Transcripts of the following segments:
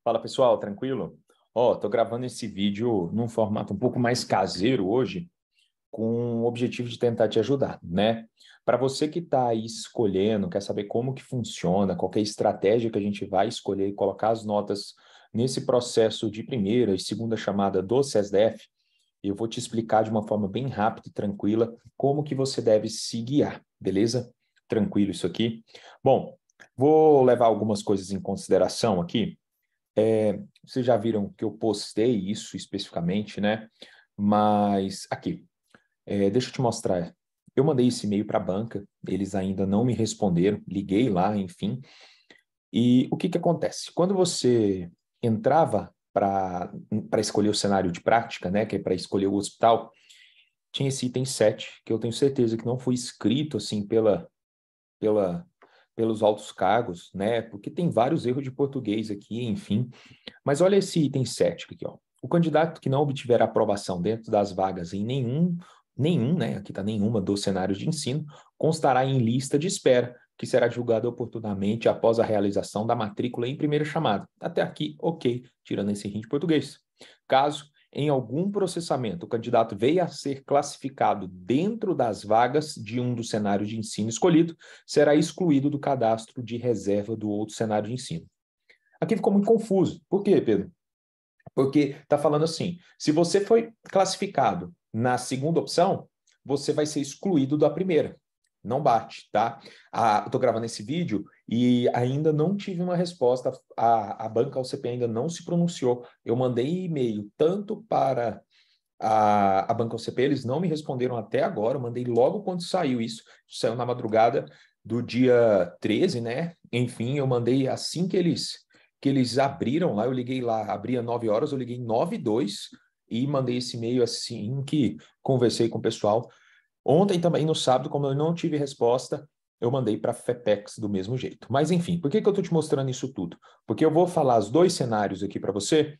Fala pessoal, tranquilo? Tô gravando esse vídeo num formato um pouco mais caseiro hoje, com o objetivo de tentar te ajudar, né? Para você que está aí escolhendo, quer saber como que funciona, qual que é a estratégia que a gente vai escolher e colocar as notas nesse processo de primeira e segunda chamada do CESDF, eu vou te explicar de uma forma bem rápida e tranquila como que você deve se guiar, beleza? Tranquilo isso aqui? Bom, vou levar algumas coisas em consideração aqui. Vocês já viram que eu postei isso especificamente, né? Mas aqui, deixa eu te mostrar. Eu mandei esse e-mail para a banca, eles ainda não me responderam, liguei lá, enfim. E o que que acontece? Quando você entrava para escolher o cenário de prática, né? Que é para escolher o hospital, tinha esse item 7, que eu tenho certeza que não foi escrito assim pela, pelos altos cargos, né? Porque tem vários erros de português aqui, enfim. Mas olha esse item 7 aqui, ó. O candidato que não obtiver aprovação dentro das vagas em nenhum, né? Aqui está nenhuma dos cenários de ensino, constará em lista de espera, que será divulgada oportunamente após a realização da matrícula em primeira chamada. Até aqui, ok, tirando esse rim de português. Caso em algum processamento o candidato veio a ser classificado dentro das vagas de um dos cenários de ensino escolhido, será excluído do cadastro de reserva do outro cenário de ensino. Aqui ficou muito confuso. Por quê, Pedro? Porque está falando assim: se você foi classificado na segunda opção, você vai ser excluído da primeira. Não bate, tá? Eu estou gravando esse vídeo e ainda não tive uma resposta. A banca OCP ainda não se pronunciou. Eu mandei e-mail tanto para a banca OCP, eles não me responderam até agora. Eu mandei logo quando saiu isso. Saiu na madrugada do dia 13, né? Enfim, eu mandei assim que eles abriram lá, eu liguei lá, abria 9 horas, eu liguei 9h02 e mandei esse e-mail assim que conversei com o pessoal. Ontem também, no sábado, como eu não tive resposta, eu mandei para a FEPEX do mesmo jeito. Mas enfim, por que que eu estou te mostrando isso tudo? Porque eu vou falar os dois cenários aqui para você,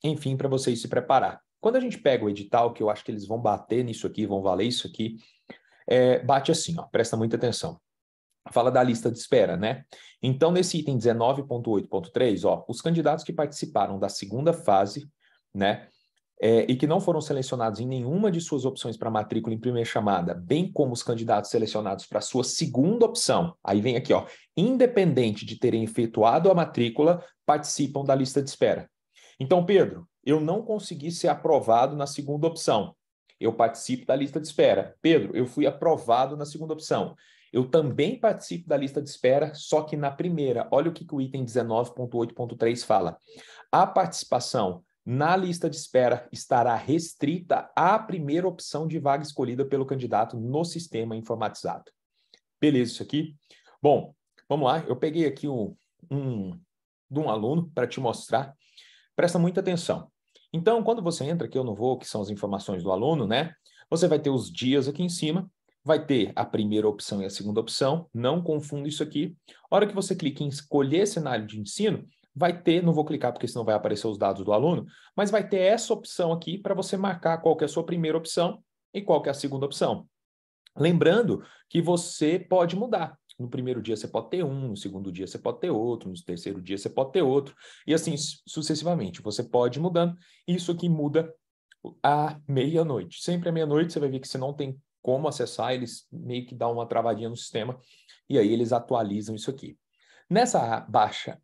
enfim, para você se preparar. Quando a gente pega o edital, que eu acho que eles vão bater nisso aqui, vão valer isso aqui, bate assim, ó, presta muita atenção. Fala da lista de espera, né? Então, nesse item 19.8.3, ó, os candidatos que participaram da segunda fase, né, e que não foram selecionados em nenhuma de suas opções para matrícula em primeira chamada, bem como os candidatos selecionados para sua segunda opção, aí vem aqui, ó, independente de terem efetuado a matrícula, participam da lista de espera. Então, Pedro, eu não consegui ser aprovado na segunda opção. Eu participo da lista de espera. Pedro, eu fui aprovado na segunda opção. Eu também participo da lista de espera, só que na primeira. Olha o que o item 19.8.3 fala. A participação na lista de espera estará restrita à primeira opção de vaga escolhida pelo candidato no sistema informatizado. Beleza, isso aqui? Bom, vamos lá. Eu peguei aqui de um aluno para te mostrar. Presta muita atenção. Então, quando você entra aqui, eu não vou, que são as informações do aluno, né? Você vai ter os dias aqui em cima, vai ter a primeira opção e a segunda opção, não confunda isso aqui. A hora que você clica em escolher cenário de ensino, vai ter, não vou clicar porque senão vai aparecer os dados do aluno, mas vai ter essa opção aqui para você marcar qual que é a sua primeira opção e qual que é a segunda opção. Lembrando que você pode mudar. No primeiro dia você pode ter um, no segundo dia você pode ter outro, no terceiro dia você pode ter outro, e assim sucessivamente. Você pode ir mudando. Isso aqui muda à meia-noite. Sempre à meia-noite você vai ver que você não tem como acessar, eles meio que dão uma travadinha no sistema, e aí eles atualizam isso aqui. Nessa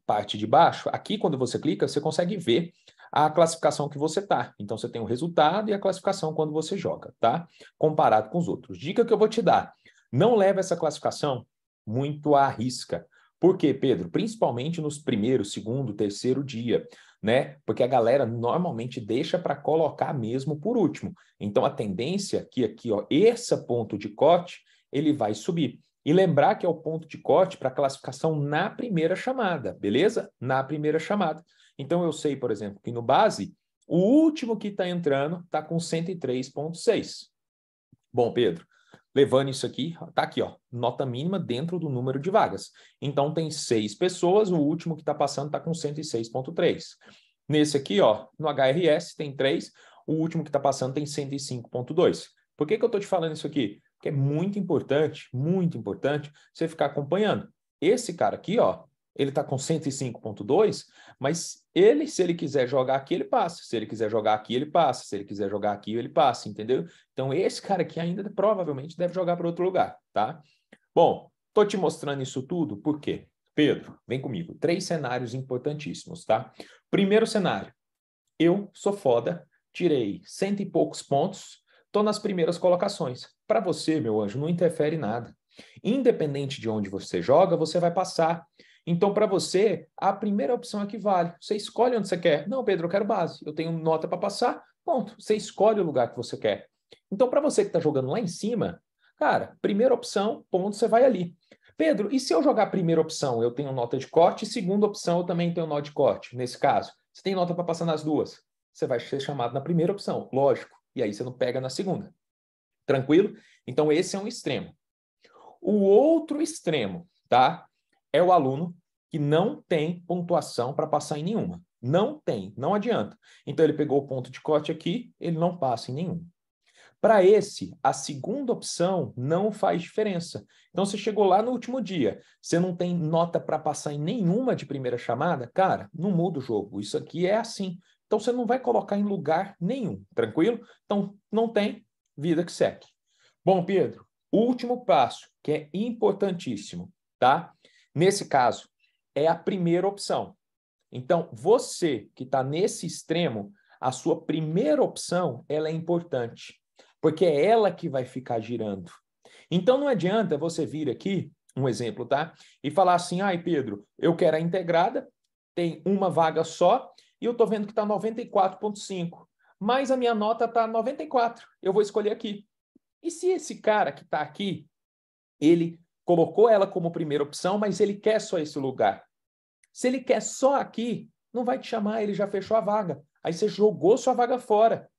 parte de baixo, aqui quando você clica, você consegue ver a classificação que você tá. Então você tem o resultado e a classificação quando você joga, tá? Comparado com os outros. Dica que eu vou te dar: não leve essa classificação muito à risca. Por quê, Pedro? Principalmente nos primeiro, segundo, terceiro dia, né? Porque a galera normalmente deixa para colocar mesmo por último. Então a tendência que aqui, ó, esse ponto de corte, ele vai subir. E lembrar que é o ponto de corte para classificação na primeira chamada, beleza? Na primeira chamada. Então, eu sei, por exemplo, que no base, o último que está entrando está com 103,6. Bom, Pedro, levando isso aqui, está aqui, ó, nota mínima dentro do número de vagas. Então, tem 6 pessoas, o último que está passando está com 106,3. Nesse aqui, ó, no HRS tem 3, o último que está passando tem 105,2. Por que eu estou te falando isso aqui? Porque é muito importante você ficar acompanhando. Esse cara aqui, ó, ele está com 105,2, mas ele, se ele quiser jogar aqui, ele passa. Se ele quiser jogar aqui, ele passa. Se ele quiser jogar aqui, ele passa, entendeu? Então, esse cara aqui ainda provavelmente deve jogar para outro lugar, tá? Bom, tô te mostrando isso tudo, por quê? Pedro, vem comigo. 3 cenários importantíssimos, tá? Primeiro cenário, eu sou foda, tirei 100 e poucos pontos, tô nas primeiras colocações. Para você, meu anjo, não interfere nada. Independente de onde você joga, você vai passar. Então, para você, a primeira opção é que vale. Você escolhe onde você quer. Não, Pedro, eu quero base. Eu tenho nota para passar. Ponto. Você escolhe o lugar que você quer. Então, para você que está jogando lá em cima, cara, primeira opção, ponto, você vai ali. Pedro, e se eu jogar a primeira opção, eu tenho nota de corte, e segunda opção, eu também tenho nota de corte. Nesse caso, você tem nota para passar nas duas. Você vai ser chamado na primeira opção, lógico. E aí você não pega na segunda. Tranquilo? Então, esse é um extremo. O outro extremo, tá? É o aluno que não tem pontuação para passar em nenhuma. Não tem, não adianta. Então, ele pegou o ponto de corte aqui, ele não passa em nenhum. Para esse, a segunda opção não faz diferença. Então, você chegou lá no último dia, você não tem nota para passar em nenhuma de primeira chamada, cara, não muda o jogo. Isso aqui é assim. Então, você não vai colocar em lugar nenhum, tranquilo? Então, não tem, vida que segue. Bom, Pedro, último passo, que é importantíssimo, tá? Nesse caso, é a primeira opção. Então, você que está nesse extremo, a sua primeira opção, ela é importante, porque é ela que vai ficar girando. Então, não adianta você vir aqui, um exemplo, tá? E falar assim, ai, Pedro, eu quero a integrada, tem uma vaga só, e eu estou vendo que está 94,5, mas a minha nota está 94, eu vou escolher aqui. E se esse cara que está aqui, ele colocou ela como primeira opção, mas ele quer só esse lugar? Se ele quer só aqui, não vai te chamar, ele já fechou a vaga. Aí você jogou sua vaga fora.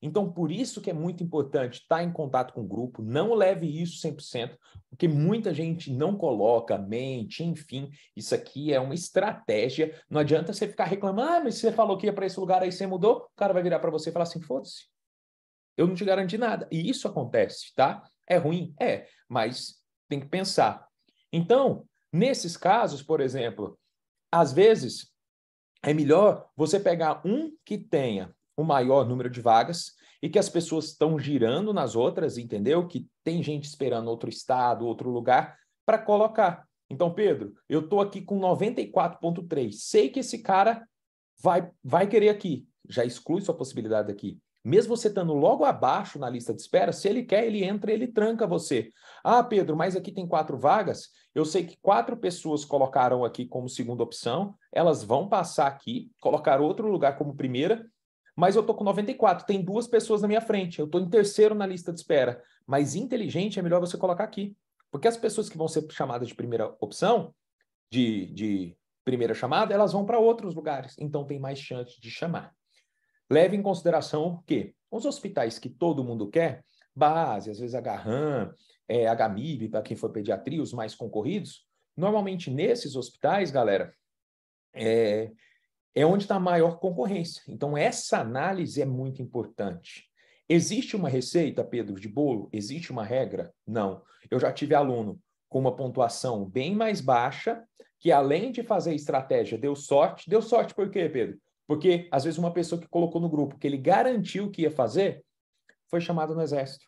Então, por isso que é muito importante estar em contato com o grupo, não leve isso 100%, porque muita gente não coloca, mente, enfim, isso aqui é uma estratégia. Não adianta você ficar reclamando, mas você falou que ia para esse lugar, aí você mudou, o cara vai virar para você e falar assim, foda-se, eu não te garanti nada. E isso acontece, tá? É ruim? É, mas tem que pensar. Então, nesses casos, por exemplo, às vezes é melhor você pegar um que tenha o maior número de vagas e que as pessoas estão girando nas outras, entendeu? Que tem gente esperando outro estado, outro lugar, para colocar. Então, Pedro, eu estou aqui com 94,3. Sei que esse cara vai querer aqui. Já exclui sua possibilidade aqui. Mesmo você estando logo abaixo na lista de espera, se ele quer, ele entra, ele tranca você. Ah, Pedro, mas aqui tem 4 vagas. Eu sei que 4 pessoas colocaram aqui como segunda opção. Elas vão passar aqui, colocar outro lugar como primeira, mas eu estou com 94. Tem 2 pessoas na minha frente. Eu estou em terceiro na lista de espera. Mas inteligente é melhor você colocar aqui. Porque as pessoas que vão ser chamadas de primeira opção, de primeira chamada, elas vão para outros lugares. Então tem mais chance de chamar. Leve em consideração que os hospitais que todo mundo quer, base, às vezes HRAM, HMIB, para quem for pediatria, os mais concorridos, normalmente nesses hospitais, galera, é onde está a maior concorrência. Então, essa análise é muito importante. Existe uma receita, Pedro, de bolo? Existe uma regra? Não. Eu já tive aluno com uma pontuação bem mais baixa, que além de fazer estratégia, deu sorte. Deu sorte por quê, Pedro? Porque, às vezes, uma pessoa que colocou no grupo que ele garantiu que ia fazer, foi chamado no exército.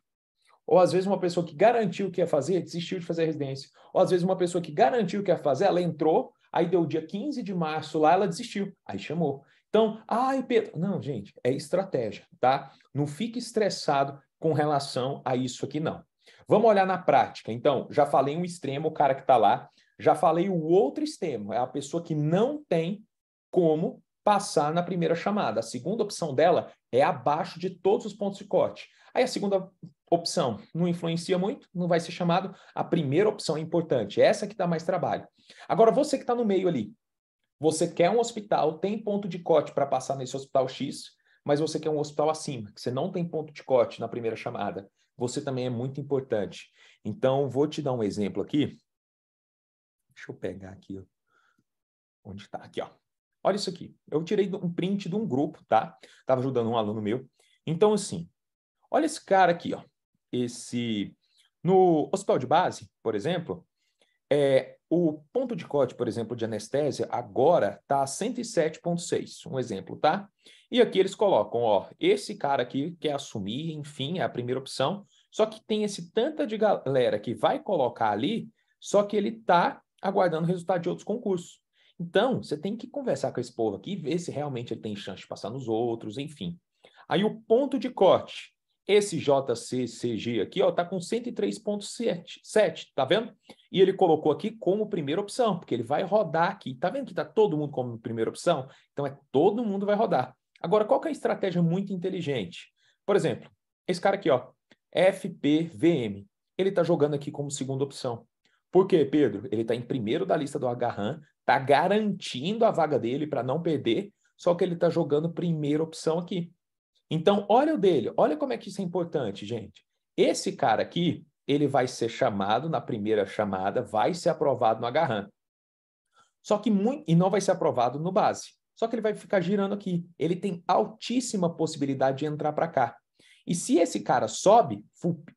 Ou, às vezes, uma pessoa que garantiu que ia fazer, desistiu de fazer a residência. Ou, às vezes, uma pessoa que garantiu que ia fazer, ela entrou, aí deu dia 15 de março lá, ela desistiu. Aí chamou. Então, ai, Pedro... Não, gente, é estratégia, tá? Não fique estressado com relação a isso aqui, não. Vamos olhar na prática. Então, já falei um extremo, o cara que está lá. Já falei o outro extremo, é a pessoa que não tem como passar na primeira chamada. A segunda opção dela é abaixo de todos os pontos de corte. Aí a segunda opção não influencia muito, não vai ser chamado. A primeira opção é importante, essa que dá mais trabalho. Agora, você que está no meio ali, você quer um hospital, tem ponto de corte para passar nesse hospital X, mas você quer um hospital acima, que você não tem ponto de corte na primeira chamada. Você também é muito importante. Então, vou te dar um exemplo aqui. Deixa eu pegar aqui. Onde está? Aqui, ó. Olha isso aqui. Eu tirei um print de um grupo, tá? Estava ajudando um aluno meu. Então, assim, olha esse cara aqui, ó. No hospital de base, por exemplo, o ponto de corte, por exemplo, de anestésia, agora está a 107,6, um exemplo, tá? E aqui eles colocam, ó, esse cara aqui quer assumir, enfim, é a primeira opção, só que tem esse tanta de galera que vai colocar ali, só que ele está aguardando o resultado de outros concursos. Então, você tem que conversar com esse povo aqui, ver se realmente ele tem chance de passar nos outros, enfim. Aí o ponto de corte, esse JCCG aqui, ó, tá com 103,7, tá vendo? E ele colocou aqui como primeira opção, porque ele vai rodar aqui. Tá vendo que tá todo mundo como primeira opção? Então, todo mundo vai rodar. Agora, qual que é a estratégia muito inteligente? Por exemplo, esse cara aqui, ó, FPVM. Ele tá jogando aqui como segunda opção. Por quê, Pedro? Ele tá em primeiro da lista do Agarran, tá garantindo a vaga dele para não perder, só que ele tá jogando primeira opção aqui. Então, olha o dele, olha como é que isso é importante, gente. Esse cara aqui, ele vai ser chamado na primeira chamada, vai ser aprovado no Agarran. Só que e não vai ser aprovado no base. Só que ele vai ficar girando aqui. Ele tem altíssima possibilidade de entrar para cá. E se esse cara sobe,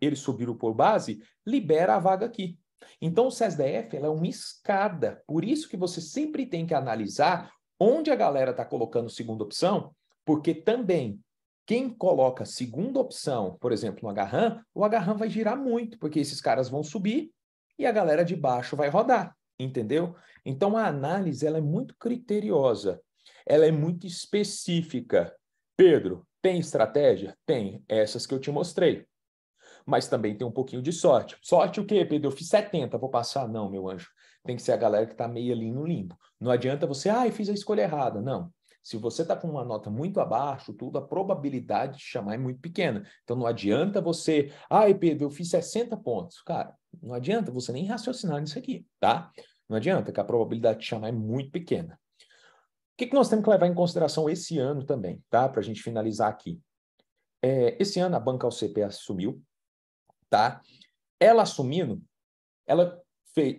ele subiu por base, libera a vaga aqui. Então, o SESDF ela é uma escada. Por isso que você sempre tem que analisar onde a galera está colocando segunda opção, porque também quem coloca segunda opção, por exemplo, no Agarran, o Agarran vai girar muito, porque esses caras vão subir e a galera de baixo vai rodar, entendeu? Então, a análise ela é muito criteriosa, ela é muito específica. Pedro, tem estratégia? Tem, essas que eu te mostrei. Mas também tem um pouquinho de sorte. Sorte o quê, Pedro? Eu fiz 70, vou passar? Não, meu anjo. Tem que ser a galera que está meio ali no limbo. Não adianta você, eu fiz a escolha errada. Não. Se você está com uma nota muito abaixo, tudo, a probabilidade de chamar é muito pequena. Então não adianta você, Pedro, eu fiz 60 pontos. Cara, não adianta você nem raciocinar nisso aqui, tá? Não adianta, que a probabilidade de chamar é muito pequena. O que nós temos que levar em consideração esse ano também, tá? Para a gente finalizar aqui. Esse ano a banca OCP assumiu, tá? Ela assumindo,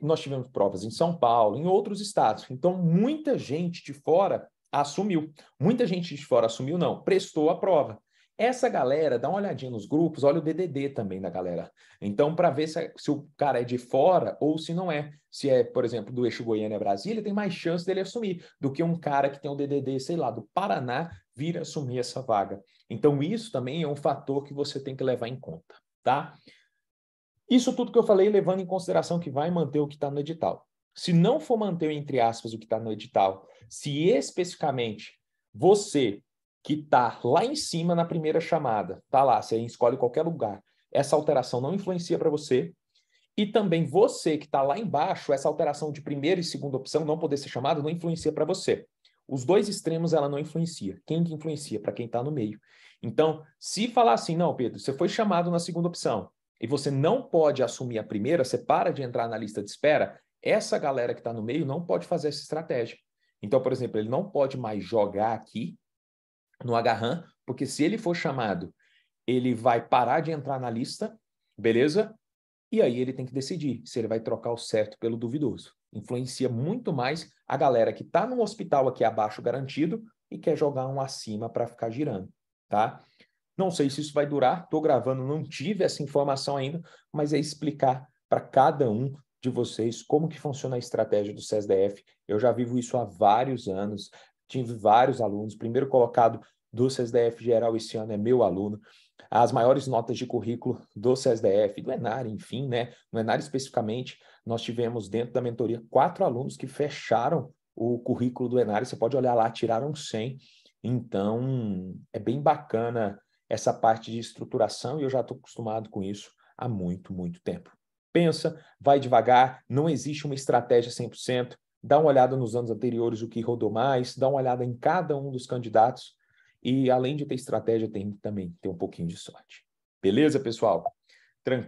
nós tivemos provas em São Paulo, em outros estados. Então, muita gente de fora assumiu. Muita gente de fora assumiu, não, prestou a prova. Essa galera, dá uma olhadinha nos grupos, olha o DDD também da galera. Então, para ver se o cara é de fora ou se não é. Se é, por exemplo, do eixo Goiânia-Brasília, tem mais chance dele assumir do que um cara que tem o DDD, sei lá, do Paraná, vir assumir essa vaga. Então, isso também é um fator que você tem que levar em conta, tá? Isso tudo que eu falei, levando em consideração que vai manter o que está no edital. Se não for manter, entre aspas, o que está no edital, se especificamente você que está lá em cima na primeira chamada, tá lá, você escolhe qualquer lugar, essa alteração não influencia para você, e também você que está lá embaixo, essa alteração de primeira e segunda opção não poder ser chamada não influencia para você. Os dois extremos ela não influencia. Quem que influencia? Para quem está no meio. Então, se falar assim, não, Pedro, você foi chamado na segunda opção, e você não pode assumir a primeira, você para de entrar na lista de espera, essa galera que está no meio não pode fazer essa estratégia. Então, por exemplo, ele não pode mais jogar aqui no Agarran, porque se ele for chamado, ele vai parar de entrar na lista, beleza? E aí ele tem que decidir se ele vai trocar o certo pelo duvidoso. Influencia muito mais a galera que está no hospital aqui abaixo garantido e quer jogar um acima para ficar girando, tá? Não sei se isso vai durar, estou gravando, não tive essa informação ainda, mas é explicar para cada um de vocês como que funciona a estratégia do SESDF. Eu já vivo isso há vários anos, tive vários alunos. Primeiro colocado do SESDF geral esse ano é meu aluno. As maiores notas de currículo do SESDF, do ENAR, enfim, né? No ENAR especificamente, nós tivemos dentro da mentoria 4 alunos que fecharam o currículo do ENAR, você pode olhar lá, tiraram 100. Então, é bem bacana essa parte de estruturação e eu já estou acostumado com isso há muito, muito tempo. Pensa, vai devagar, não existe uma estratégia 100%, dá uma olhada nos anos anteriores, o que rodou mais, dá uma olhada em cada um dos candidatos e, além de ter estratégia, tem também ter um pouquinho de sorte. Beleza, pessoal? Tranquilo.